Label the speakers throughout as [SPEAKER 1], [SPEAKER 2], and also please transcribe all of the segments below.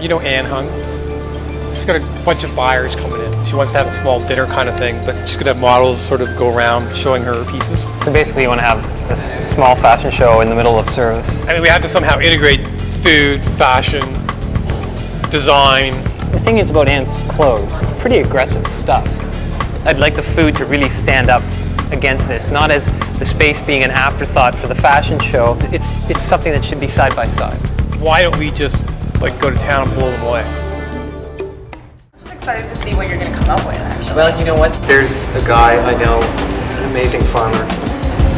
[SPEAKER 1] You know Anne Hung? She's got a bunch of buyers coming in. She wants to have a small dinner kind of thing, but she's going to have models sort of go around showing her pieces.
[SPEAKER 2] So basically you want to have a small fashion show in the middle of service.
[SPEAKER 1] I mean, we have to somehow integrate food, fashion, design.
[SPEAKER 2] The thing is about Anne's clothes, it's pretty aggressive stuff. I'd like the food to really stand up against this, not as the space being an afterthought for the fashion show. It's something that should be side by side.
[SPEAKER 1] Why don't we just like go to town and blow them away?
[SPEAKER 3] I'm just excited to see what you're going to come up with, actually.
[SPEAKER 2] Well, you know what? There's a guy I know, an amazing farmer,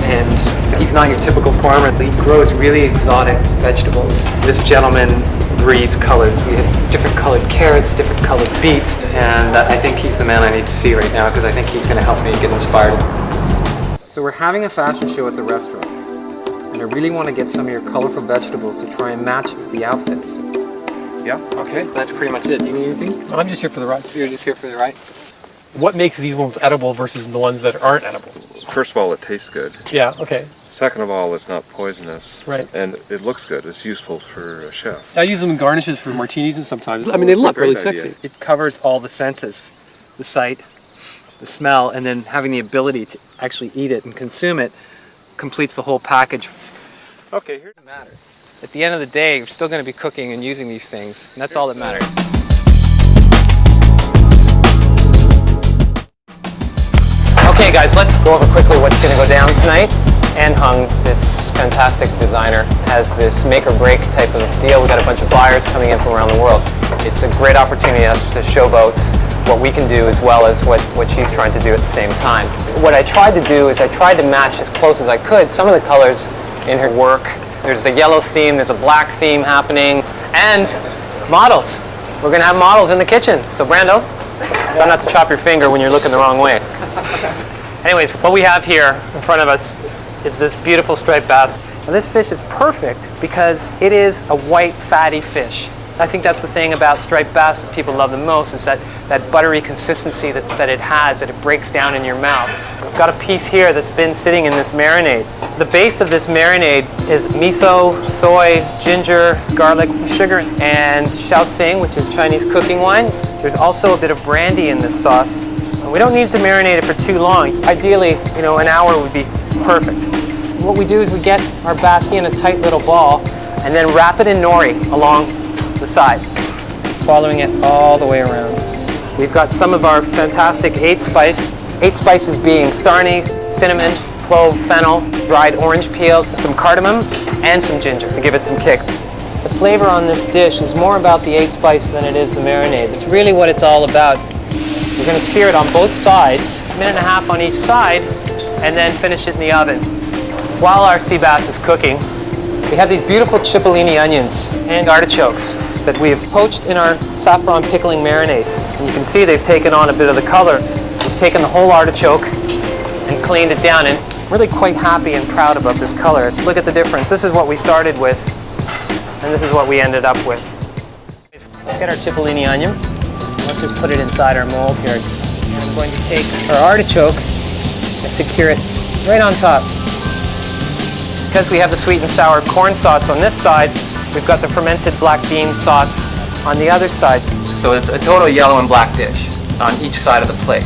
[SPEAKER 2] and he's not your typical farmer. He grows really exotic vegetables. This gentleman breeds colors. We have different colored carrots, different colored beets, and I think he's the man I need to see right now because I think he's going to help me get inspired. So we're having a fashion show at the restaurant, and I really want to get some of your colorful vegetables to try and match the outfits. Yeah, okay, that's pretty much it. Do you need anything?
[SPEAKER 1] I'm just here for the ride.
[SPEAKER 2] You're just here for the ride?
[SPEAKER 1] What makes these ones edible versus the ones that aren't edible?
[SPEAKER 4] First of all, it tastes good.
[SPEAKER 1] Yeah, okay.
[SPEAKER 4] Second of all, it's not poisonous.
[SPEAKER 1] Right.
[SPEAKER 4] And it looks good. It's useful for a chef.
[SPEAKER 1] I use them in garnishes for martinis and sometimes. I mean, they
[SPEAKER 4] That's a
[SPEAKER 1] look really
[SPEAKER 4] great idea.
[SPEAKER 1] sexy.
[SPEAKER 2] It covers all the senses, the sight, the smell, and then having the ability to actually eat it and consume it completes the whole package.
[SPEAKER 4] Okay, here's
[SPEAKER 2] It matters. At the end of the day, you're still going to be cooking and using these things, and that's all that matters. Okay guys, let's go over quickly what's going to go down tonight. Anne Hung, this fantastic designer, has this make or break type of deal. We've got a bunch of buyers coming in from around the world. It's a great opportunity for us to showboat what we can do as well as what she's trying to do at the same time. What I tried to do is I tried to match as close as I could some of the colors in her work. There's a yellow theme, there's a black theme happening, and models. We're going to have models in the kitchen. So Brando, try not to chop your finger when you're looking the wrong way. Anyways, what we have here in front of us is this beautiful striped bass. Now, this fish is perfect because it is a white, fatty fish. I think that's the thing about striped bass that people love the most, is that buttery consistency that it has, that it breaks down in your mouth. I've got a piece here that's been sitting in this marinade. The base of this marinade is miso, soy, ginger, garlic, sugar, and shaoxing, which is Chinese cooking wine. There's also a bit of brandy in this sauce. We don't need to marinate it for too long. Ideally, an hour would be perfect. What we do is we get our basket in a tight little ball and then wrap it in nori along the side, following it all the way around. We've got some of our fantastic 8 spices being star anise, cinnamon, clove, fennel, dried orange peel, some cardamom, and some ginger to give it some kick. The flavor on this dish is more about the 8 spices than it is the marinade. It's really what it's all about. We're going to sear it on both sides, a minute and a half on each side, and then finish it in the oven. While our sea bass is cooking, we have these beautiful cipollini onions and artichokes that we have poached in our saffron pickling marinade. And you can see they've taken on a bit of the color. We've taken the whole artichoke and cleaned it down, and I'm really quite happy and proud about this color. Look at the difference. This is what we started with, and this is what we ended up with. Let's get our cipollini onion. Let's just put it inside our mold here. And I'm going to take our artichoke and secure it right on top. Because we have the sweet and sour corn sauce on this side, we've got the fermented black bean sauce on the other side. So it's a total yellow and black dish on each side of the plate.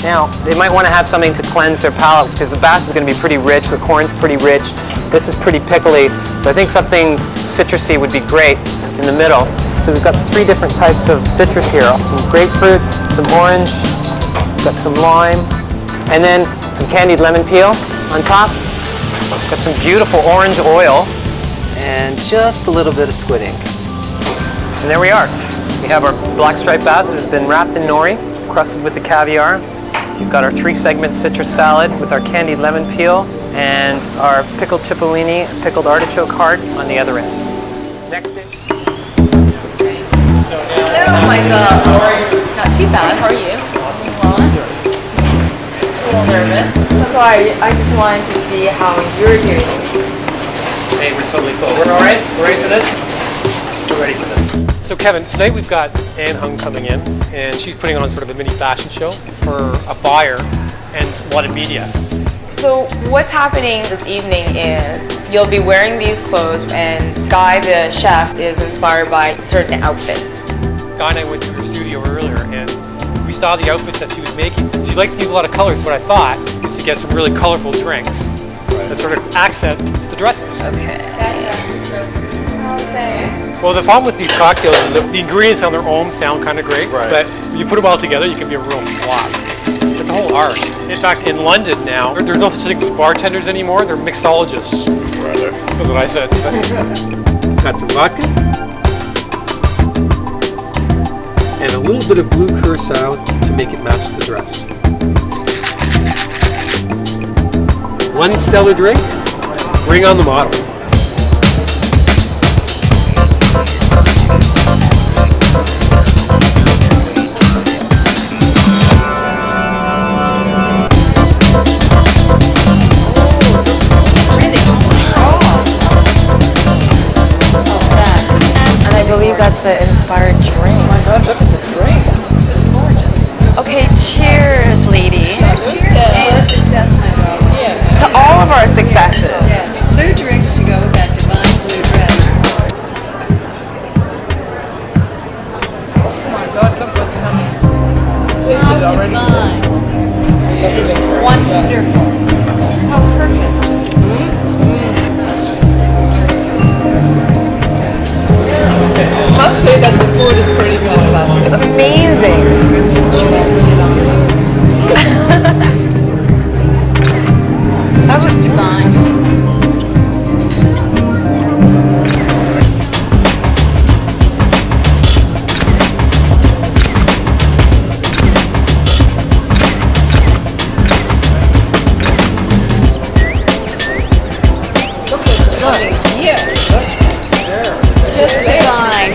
[SPEAKER 2] Now, they might want to have something to cleanse their palates because the bass is going to be pretty rich, the corn's pretty rich, this is pretty pickly, so I think something citrusy would be great in the middle. So we've got 3 different types of citrus here, some grapefruit, some orange, got some lime, and then some candied lemon peel on top. Got some beautiful orange oil, and just a little bit of squid ink. And there we are. We have our black striped bass that has been wrapped in nori, crusted with the caviar. We've got our 3-segment citrus salad with our candied lemon peel and our pickled cipollini and pickled artichoke heart on the other end. Next dish.
[SPEAKER 3] Hello, Michael. How are you? Not too bad. How are you? Just a little nervous. That's why I just wanted to see how you're doing.
[SPEAKER 2] Hey, we're totally cool. We're all right? We're ready for this? We're ready for this.
[SPEAKER 1] So Kevin, tonight we've got Anne Hung coming in, and she's putting on sort of a mini fashion show for a buyer and a lot of media.
[SPEAKER 3] So So what's happening this evening is you'll be wearing these clothes and Guy the chef is inspired by certain outfits.
[SPEAKER 1] Guy and I went to her studio earlier and we saw the outfits that she was making. She likes to use a lot of colors, so what I thought is to get some really colorful drinks that sort of accent the dresses.
[SPEAKER 3] Okay.
[SPEAKER 1] Well, the problem with these cocktails is that the ingredients on their own sound kind of great, but when you put them all together, you can be a real flop. It's a whole art. In fact, in London now, there's no such thing as bartenders anymore. They're mixologists. Rather. That's what I said. Got some vodka. And a little bit of blue curacao to make it match the dress. One stellar drink. Bring on the model.
[SPEAKER 3] That's an inspired drink.
[SPEAKER 5] Oh my God, look at the drink. It's gorgeous.
[SPEAKER 3] Okay, cheers, ladies.
[SPEAKER 5] Cheers to our success, my darling. Yeah.
[SPEAKER 3] To all of our successes.
[SPEAKER 5] Yes. Blue drinks to go with that divine blue dress. Oh my God, look what's coming. How divine. It is wonderful. How perfect. I must say that the food is pretty fantastic.
[SPEAKER 3] It's amazing.
[SPEAKER 5] That was divine. Look what's coming here. Just divine.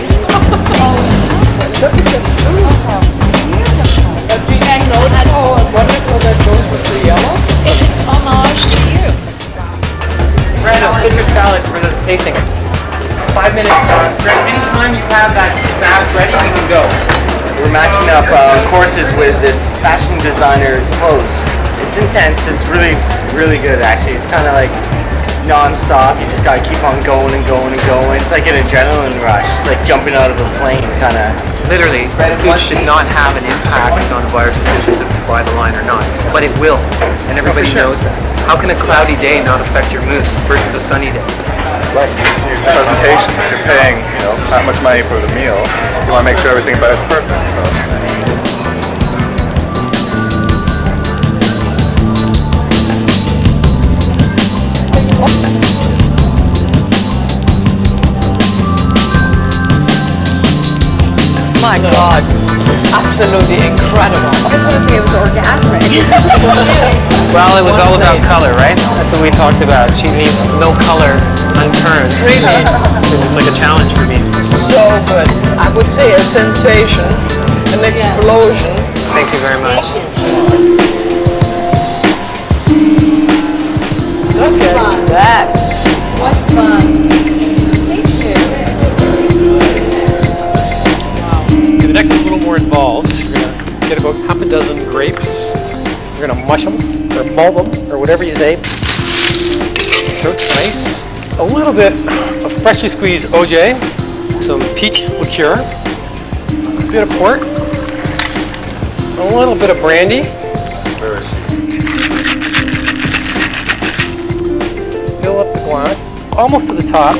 [SPEAKER 5] Look at the food. Do you notice how wonderful that goes with the yellow? It's an homage to you.
[SPEAKER 2] Brando, citrus salad for the tasting. 5 minutes. Anytime you have that fast ready, we can go. We're matching up courses with this fashion designer's clothes. It's intense. It's really, really good actually. It's kind of like non-stop. You just gotta keep on going and going and going. It's like an adrenaline rush. It's like jumping out of a plane, kind of. Literally, food should not have an impact on the buyer's decision to buy the line or not, but it will, and everybody knows that. How can a cloudy day not affect your mood versus a sunny day?
[SPEAKER 6] Right. Presentation. If you're paying, that much money for the meal, you want to make sure everything about it's perfect. So.
[SPEAKER 5] My God, absolutely incredible.
[SPEAKER 3] I was going to say it was orgasmic.
[SPEAKER 2] Well, it was all about color, right? That's what we talked about. She needs no color unturned.
[SPEAKER 5] Really,
[SPEAKER 2] It was like a challenge for me.
[SPEAKER 5] so good. I would say a sensation, an explosion.
[SPEAKER 2] Thank you very much.
[SPEAKER 5] Look at that.
[SPEAKER 3] What fun.
[SPEAKER 1] The next one's a little more involved. We're going to get about half a dozen grapes. We're going to mush them, or mull them, or whatever you say. Toast nice. A little bit of freshly squeezed OJ, some peach liqueur, a bit of port, a little bit of brandy. Fill up the glass, almost to the top.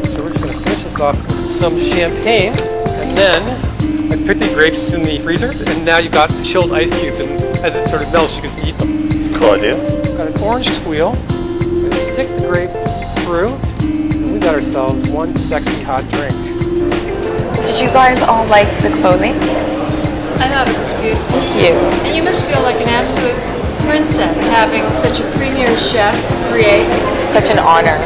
[SPEAKER 1] So we're just going to finish this off with some champagne, and then I put these grapes in the freezer, and now you've got chilled ice cubes, and as it sort of melts, you can eat them.
[SPEAKER 6] It's a cool idea.
[SPEAKER 1] Got an orange squeal. We're gonna stick the grape through, and we got ourselves one sexy hot drink.
[SPEAKER 3] Did you guys all like the clothing?
[SPEAKER 5] I thought it was beautiful.
[SPEAKER 3] Thank you.
[SPEAKER 5] And you must feel like an absolute princess having such a premier chef create.
[SPEAKER 3] Such an honor.